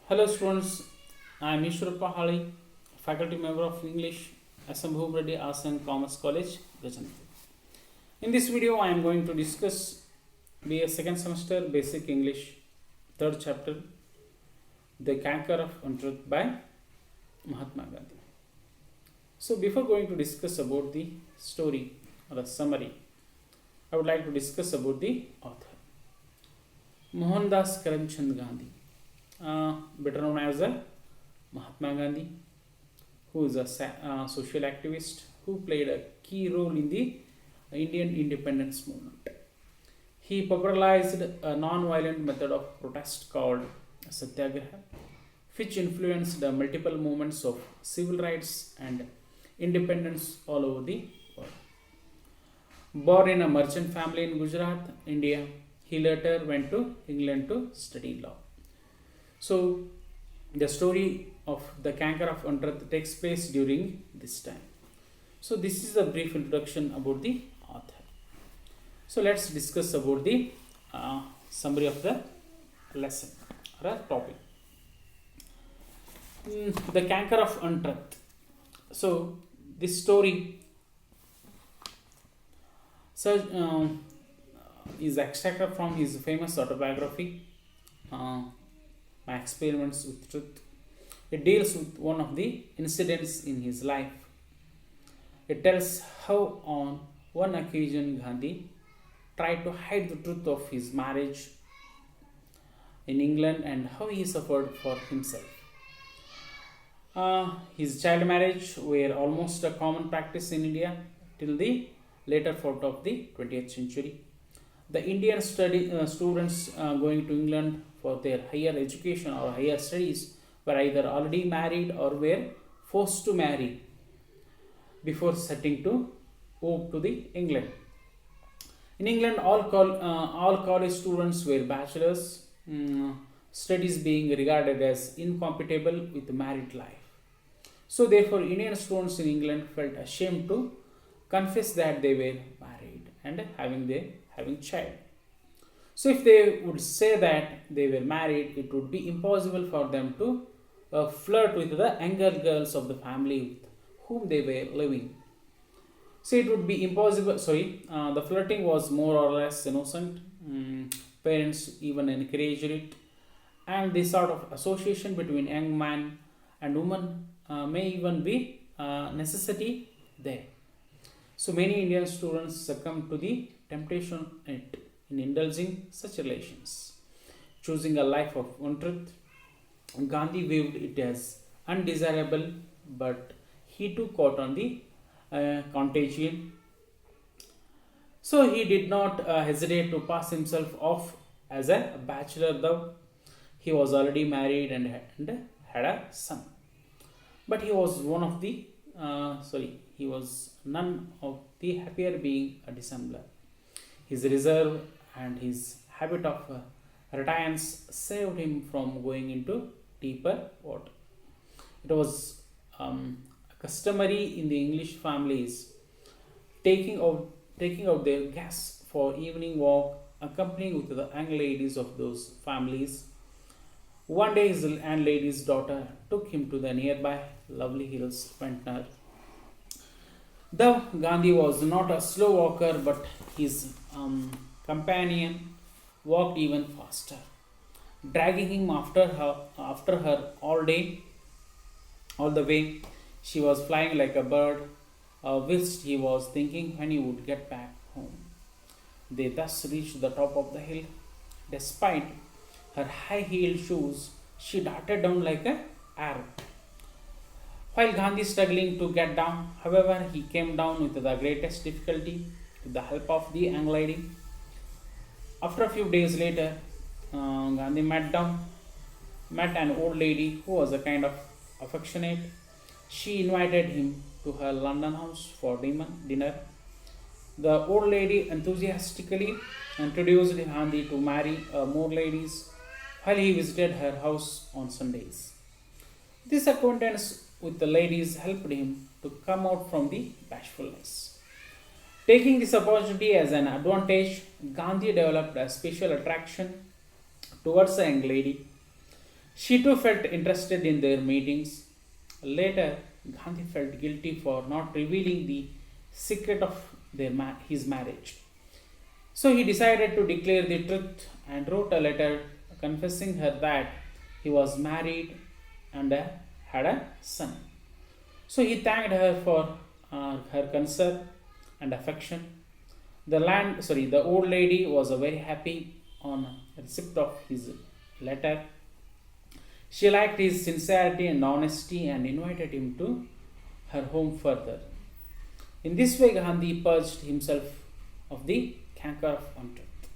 Hello students, I am Ishwar Pahali, faculty member of English, Sem Basic Arts and Commerce College, Gajanti. In this video, I am going to discuss BA second semester Basic English, third chapter, The Canker of Untruth by Mahatma Gandhi. So before going to discuss about the story or a summary, I would like to discuss about the author. Mohandas Karamchand Gandhi, better known as Mahatma Gandhi, who is a social activist who played a key role in the Indian independence movement. He popularized a non-violent method of protest called Satyagraha, which influenced the multiple movements of civil rights and independence all over the world. Born in a merchant family in Gujarat, India, he later went to England to study law. So, the story of the canker of untruth takes place during this time. So, this is a brief introduction about the author. So, let's discuss about the summary of the lesson or a topic. The canker of untruth. So, this story is extracted from his famous autobiography, My Experiments with Truth. It deals with one of the incidents in his life. It tells how on one occasion Gandhi tried to hide the truth of his marriage in England and how he suffered for himself. His child marriage were almost a common practice in India till the later part of the 20th century. The Indian students going to England for their higher education or higher studies were either already married or were forced to marry before setting to move to the England. In England, all college students were bachelors, studies being regarded as incompatible with married life. So therefore, Indian students in England felt ashamed to confess that they were married and having child. So if they would say that they were married, it would be impossible for them to flirt with the younger girls of the family with whom they were living. So it would be impossible. The flirting was more or less innocent. Parents even encouraged it, and this sort of association between young man and woman may even be necessity there. So many Indian students succumb to the temptation in indulging such relations. Choosing a life of untruth, Gandhi viewed it as undesirable, but he too caught on the contagion. So he did not hesitate to pass himself off as a bachelor, though he was already married and had a son. But he was he was none of the happier being a dissembler. His reserve and his habit of reticence saved him from going into deeper water. It was customary in the English families taking out their guests for evening walk, accompanying with the young ladies of those families. One day his landlady's daughter took him to the nearby lovely hills, Ventnor. Though Gandhi was not a slow walker, but his companion walked even faster, dragging him after her all the way. She was flying like a bird, whilst he was thinking when he would get back home. They thus reached the top of the hill. Despite her high-heeled shoes, she darted down like an arrow. While Gandhi struggling to get down, however, he came down with the greatest difficulty with the help of the young lady. After a few days later, Gandhi met an old lady who was a kind of affectionate. She invited him to her London house for dinner. The old lady enthusiastically introduced Gandhi to marry more ladies while he visited her house on Sundays. This acquaintance with the ladies helped him to come out from the bashfulness. Taking this opportunity as an advantage, Gandhi developed a special attraction towards a young lady. She too felt interested in their meetings. Later, Gandhi felt guilty for not revealing the secret of his marriage. So he decided to declare the truth and wrote a letter confessing her that he was married and had a son. So he thanked her for her concern and affection. The old lady was very happy on receipt of his letter. She liked his sincerity and honesty and invited him to her home further. In this way, Gandhi purged himself of the canker of untruth.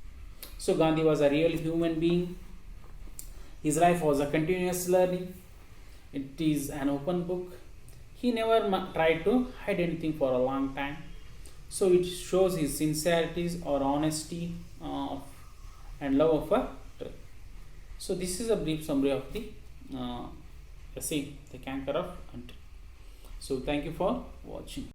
So Gandhi was a real human being. His life was a continuous learning. It is an open book. He never tried to hide anything for a long time. So it shows his sincerities or honesty and love of a truth. So this is a brief summary of the essay, The Canker of Untruth. So thank you for watching.